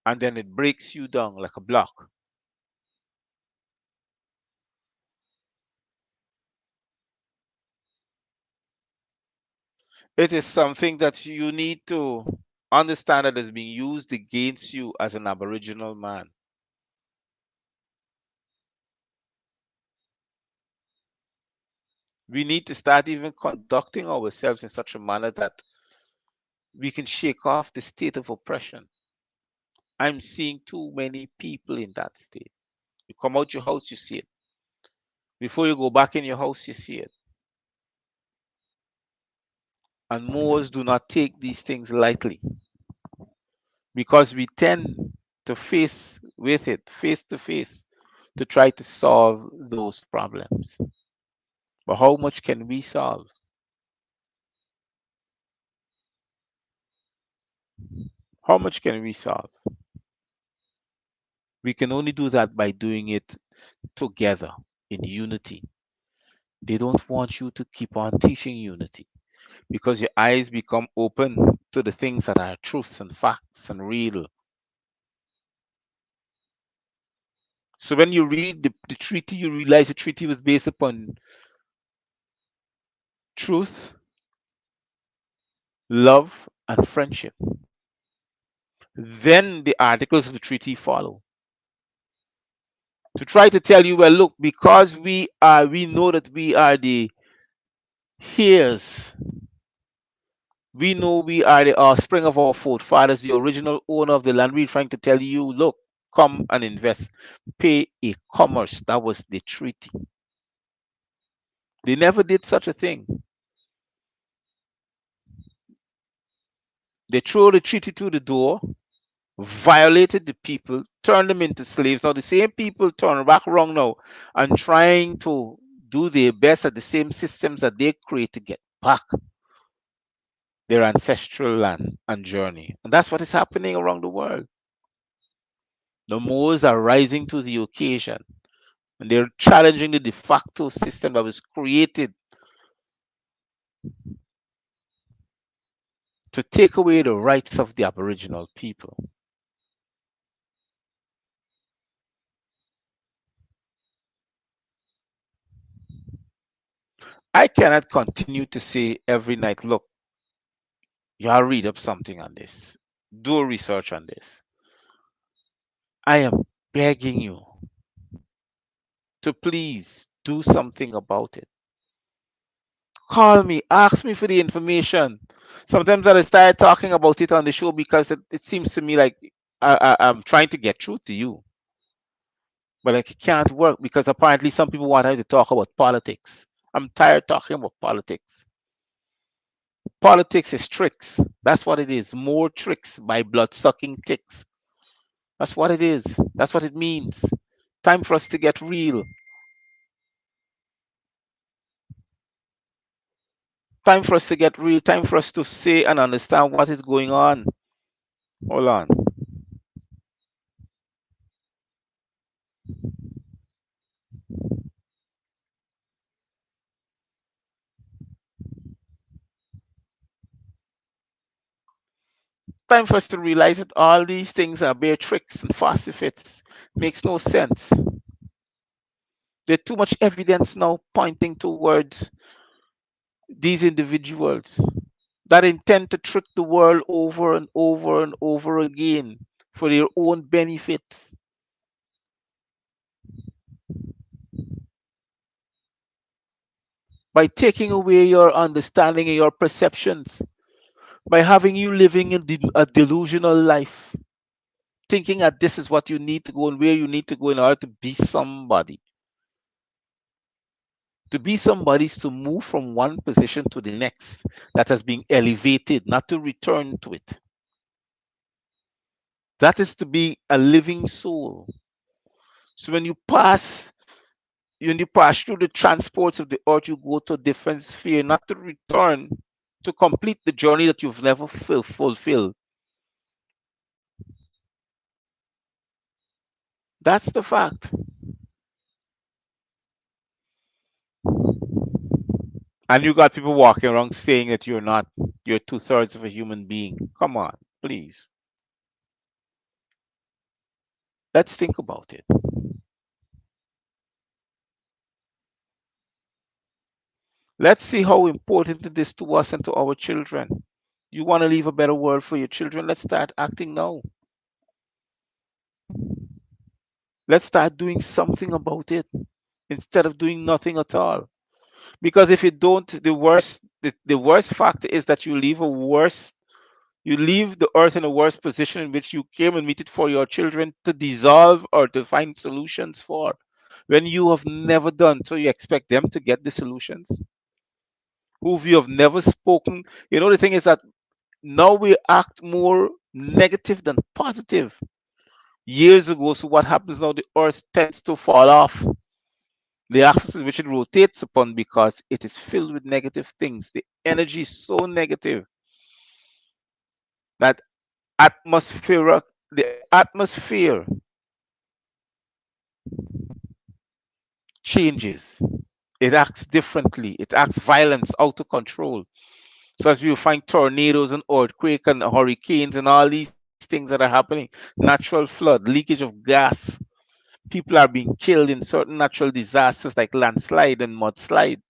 and then it breaks you down like a block. It is something that you need to understand that is being used against you as an Aboriginal man. We need to start even conducting ourselves in such a manner that we can shake off the state of oppression. I'm seeing too many people in that state. You come out your house, you see it. Before you go back in your house, you see it. And Moors do not take these things lightly because we tend to face with it face to face to try to solve those problems. But how much can we solve? How much can we solve? We can only do that by doing it together in unity. They don't want you to keep on teaching unity because your eyes become open to the things that are truths and facts and real. So when you read the treaty, you realize the treaty was based upon truth, love, and friendship. Then the articles of the treaty follow to try to tell you, well, look, because we know that we are the heirs. We know we are the offspring of our forefathers, the original owner of the land. We're trying to tell you, look, come and invest, pay a commerce. That was the treaty. They never did such a thing. They throw the treaty through the door, violated the people, turned them into slaves. Now the same people turn back around now and trying to do their best at the same systems that they create to get back their ancestral land and journey. And that's what is happening around the world. The Moors are rising to the occasion and they're challenging the de facto system that was created to take away the rights of the Aboriginal people. I cannot continue to say every night, look, y'all read up something on this, do research on this. I am begging you to please do something about it. Call me, ask me for the information. Sometimes I start talking about it on the show because it seems to me like I'm trying to get through to you, but like it can't work because apparently some people want to talk about politics. I'm tired talking about politics. Politics is tricks. That's what it is. More tricks by blood sucking ticks. That's what it is. That's what it means. Time for us to get real. Time for us to get real. Time for us to say and understand what is going on. Hold on. Time for us to realize that all these things are bare tricks and falsifits. Makes no sense. There's too much evidence now pointing towards these individuals that intend to trick the world over and over and over again for their own benefits. By taking away your understanding and your perceptions, by having you living in a delusional life, thinking that this is what you need to go and where you need to go in order to be somebody. To be somebody is to move from one position to the next that has been elevated, not to return to it. That is to be a living soul. So when you pass through the transports of the earth, you go to a different sphere, not to return to complete the journey that you've never fulfilled. That's the fact. And you got people walking around saying that you're two-thirds of a human being. Come on, please. Let's think about it. Let's see how important it is to us and to our children. You want to leave a better world for your children? Let's start acting now. Let's start doing something about it instead of doing nothing at all. Because if you don't, the worst fact is that you leave the earth in a worse position in which you came and meet it for your children to dissolve or to find solutions for. When you have never done, so you expect them to get the solutions, who you have never spoken. You know, the thing is that now we act more negative than positive. Years ago, so what happens now? The earth tends to fall off. The axis in which it rotates upon because it is filled with negative things. The energy is so negative that the atmosphere changes. It acts differently. It acts violence out of control. So as you find tornadoes and earthquakes and hurricanes and all these things that are happening, natural flood, leakage of gas, people are being killed in certain natural disasters like landslide and mudslide,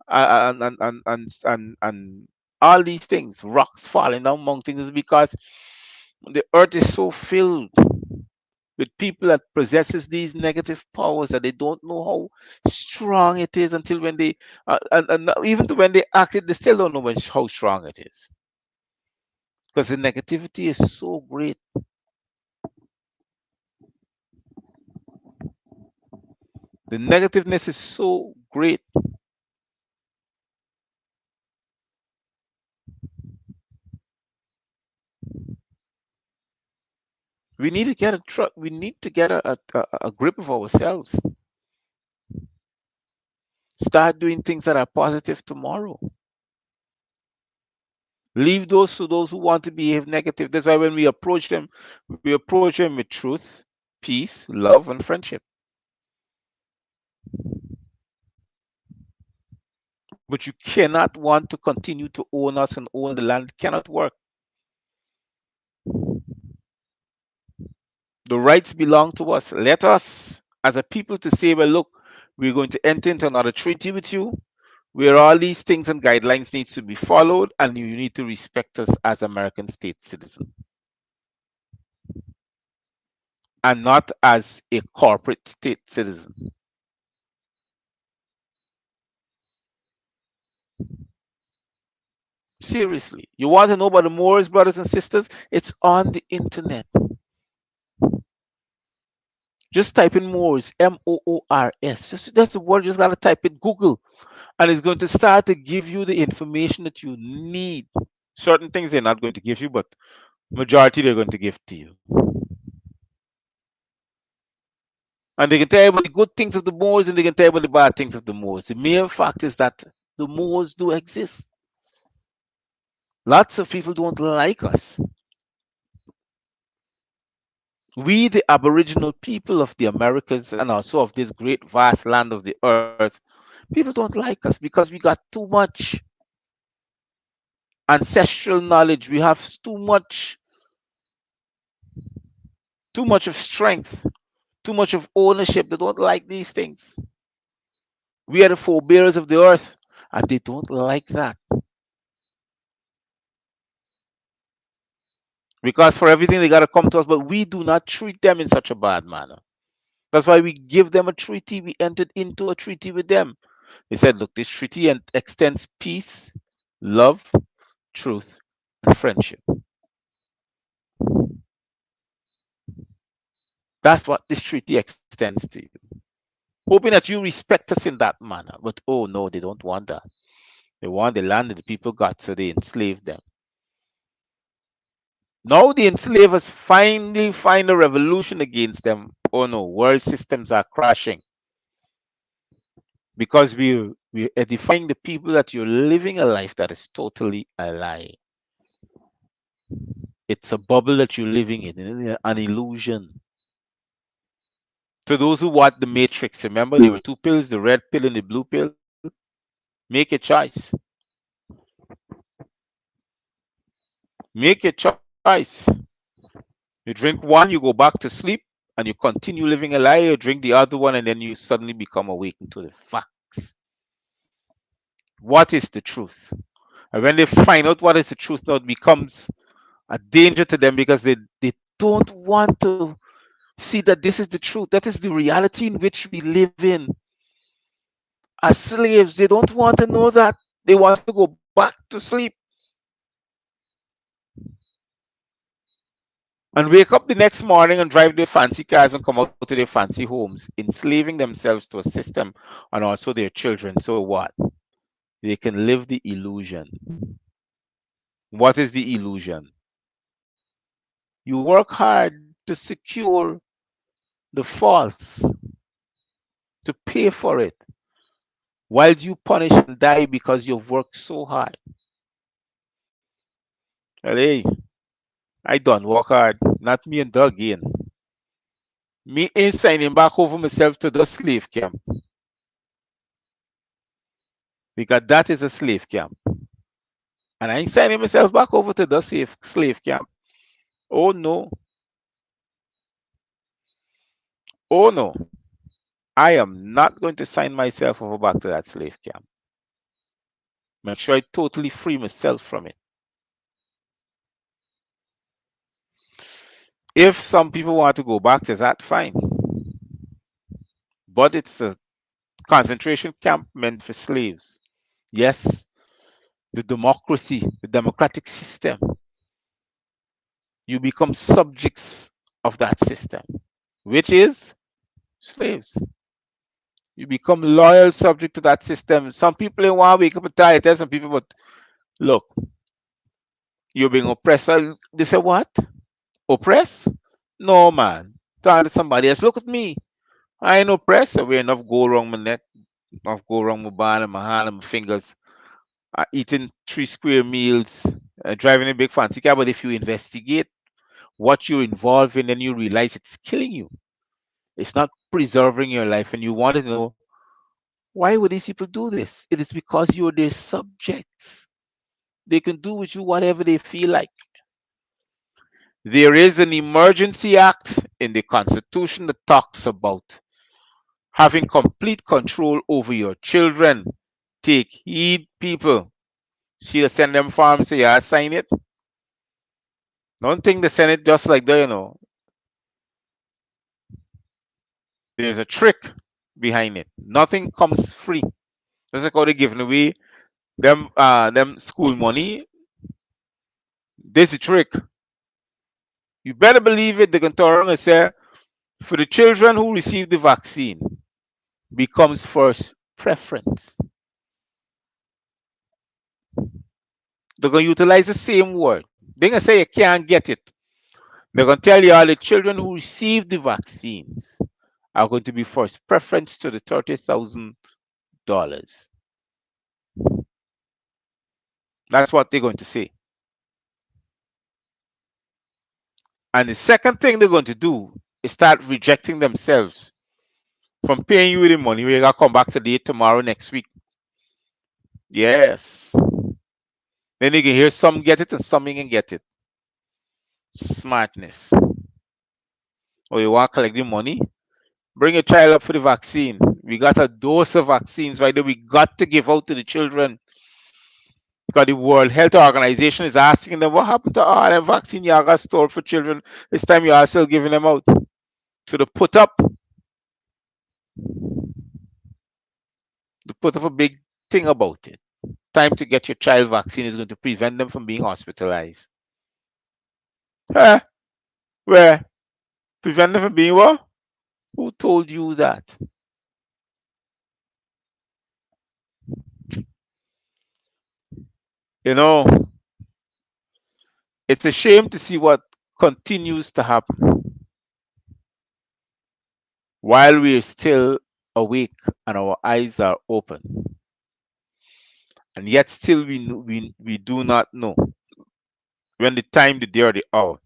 and all these things, rocks falling down mountains, is because the earth is so filled with people that possesses these negative powers that they don't know how strong it is until when they and even when they act it, they still don't know how strong it is because the negativity is so great. The negativeness is so great. We need to get we need to get a grip of ourselves. Start doing things that are positive tomorrow. Leave those to those who want to behave negative. That's why when we approach them with truth, peace, love, and friendship. But you cannot want to continue to own us and own the land. It cannot work. The rights belong to us. Let us, as a people, to say, well, look, we're going to enter into another treaty with you where all these things and guidelines needs to be followed, and you need to respect us as American state citizen and not as a corporate state citizen. Seriously. You want to know about the Moors, brothers and sisters? It's on the internet. Just type in Moors, Moors. Just that's the word. You just gotta type it Google, and it's going to start to give you the information that you need. Certain things they're not going to give you, but majority they're going to give to you. And they can tell you about the good things of the Moors, and they can tell you about the bad things of the Moors. The mere fact is that the Moors do exist. Lots of people don't like us. We, the Aboriginal people of the Americas and also of this great vast land of the earth, people don't like us because we got too much ancestral knowledge. We have too much of strength, too much of ownership. They don't like these things. We are the forebearers of the earth, and they don't like that. Because for everything they got to come to us, but we do not treat them in such a bad manner. That's why we give them a treaty. We entered into a treaty with them. They said, look, this treaty extends peace, love, truth, and friendship. That's what this treaty extends to you. Hoping that you respect us in that manner. But oh no, they don't want that. They want the land that the people got, so they enslaved them. Now the enslavers finally find a revolution against them. Oh no, world systems are crashing because we're edifying the people that you're living a life that is totally a lie. It's a bubble that you're living in, an illusion. To those who watch the Matrix, remember there were two pills, the red pill and the blue pill. Make a choice. Make a choice. You drink one, you go back to sleep, and you continue living a lie. You drink the other one, and then you suddenly become awakened to the facts. What is the truth? And when they find out what is the truth, now it becomes a danger to them because they don't want to see that this is the truth. That is the reality in which we live in. As slaves, they don't want to know that. They want to go back to sleep and wake up the next morning and drive their fancy cars and come out to their fancy homes, enslaving themselves to a system and also their children. So what? They can live the illusion. What is the illusion? You work hard to secure the false, to pay for it, while you punish and die because you've worked so hard. Well, hey, I done work hard, not me and Doug in. Me ain't signing back over myself to the slave camp because that is a slave camp. And I ain't signing myself back over to the slave camp. Oh no. Oh no. I am not going to sign myself over back to that slave camp. Make sure I totally free myself from it. If some people want to go back to that, fine. But it's a concentration camp meant for slaves. Yes, the democracy, the democratic system, you become subjects of that system, which is slaves. You become loyal subject to that system. Some people ain't want to wake up and tell it. Some people, but look, you're being oppressed. They say, what? Oppress? No, man. Talk to somebody else. Look at me. I ain't no press. I wear enough gold around my neck, enough gold around my band and my hand and my fingers. Eating 3 square meals, driving a big fancy car. But if you investigate what you're involved in, then you realize it's killing you. It's not preserving your life, and you want to know why would these people do this? It is because you're their subjects. They can do with you whatever they feel like. There is an emergency act in the Constitution that talks about having complete control over your children. Take heed, people. She'll send them form and say, yeah, sign it. Don't think they send it just like that. There's a trick behind it. Nothing comes free. Just like how they giving away them school money. This is a trick. You better believe it. They can turn around and say, for the children who receive the vaccine, becomes first preference. They're going to utilize the same word. They're going to say you can't get it. They're going to tell you all the children who receive the vaccines are going to be first preference to the $30,000. That's what they're going to say. And the second thing they're going to do is start rejecting themselves from paying you the money. We're going to come back today, tomorrow, next week. Yes. Then you can hear some get it and some ain't get it. Smartness. Or you want to collect the money? Bring your child up for the vaccine. We got a dose of vaccines right there. We got to give out to the children. Because the World Health Organization is asking them what happened to all the vaccine you got stored for children. This time you are still giving them out. So they put up a big thing about it. Time to get your child vaccine is going to prevent them from being hospitalized. Huh? Where? Prevent them from being what? Who told you that? You know, it's a shame to see what continues to happen while we are still awake and our eyes are open. And yet still we do not know when the time, the day, or the hour.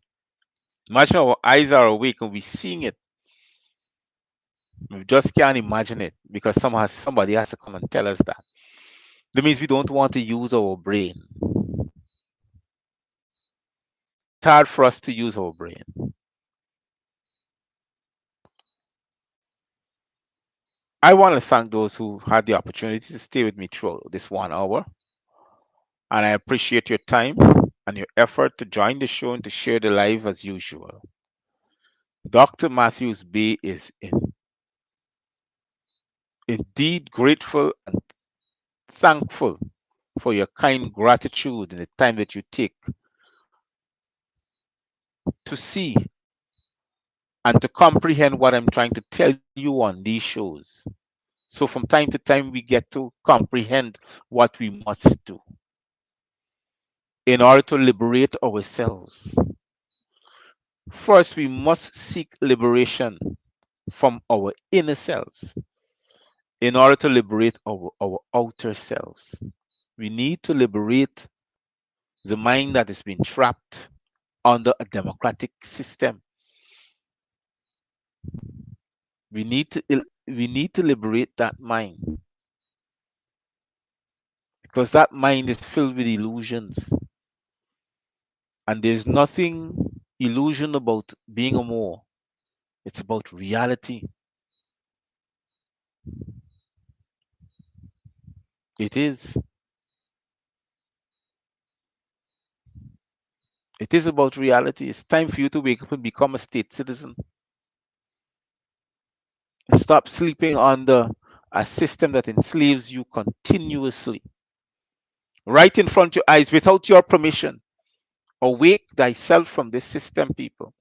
Imagine our eyes are awake and we're seeing it. We just can't imagine it because somebody has to come and tell us that. That means we don't want to use our brain. It's hard for us to use our brain. I want to thank those who had the opportunity to stay with me through this 1 hour. And I appreciate your time and your effort to join the show and to share the live as usual. Dr. Matthews-Bey is indeed grateful and thankful for your kind gratitude and the time that you take to see and to comprehend what I'm trying to tell you on these shows. So from time to time, we get to comprehend what we must do in order to liberate ourselves. First, we must seek liberation from our inner selves in order to liberate our outer selves. We need to liberate the mind that has been trapped under a democratic system. We need to we need to liberate that mind because that mind is filled with illusions, and there's nothing illusion about being a more. It's about reality. It is. It is about reality. It's time for you to wake up and become a state citizen and stop sleeping under a system that enslaves you continuously, right in front of your eyes without your permission. Awake thyself from this system, people.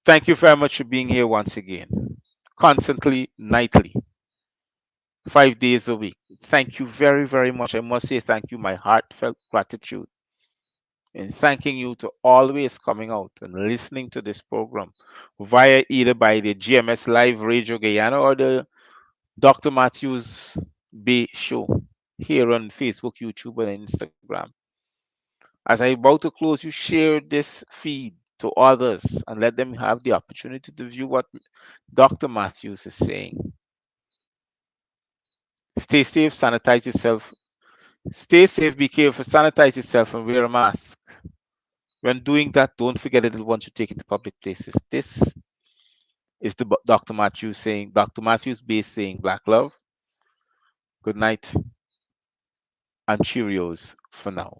Thank you very much for being here once again, constantly, nightly, 5 days a week. Thank you very, very much. I must say thank you, my heartfelt gratitude. and thanking you to always coming out and listening to this program via either by the GMS Live Radio Guyana or the Dr. Matthews Bay Show here on Facebook, YouTube, and Instagram. As I about to close, you share this feed to others and let them have the opportunity to view what Dr. Matthews is saying. Stay safe, sanitize yourself. Stay safe, be careful, sanitize yourself, and wear a mask. When doing that, don't forget it once you take it to public places. This is the Dr. Matthews saying, Dr. Matthews-Bey saying, Black love, good night, and Cheerios for now.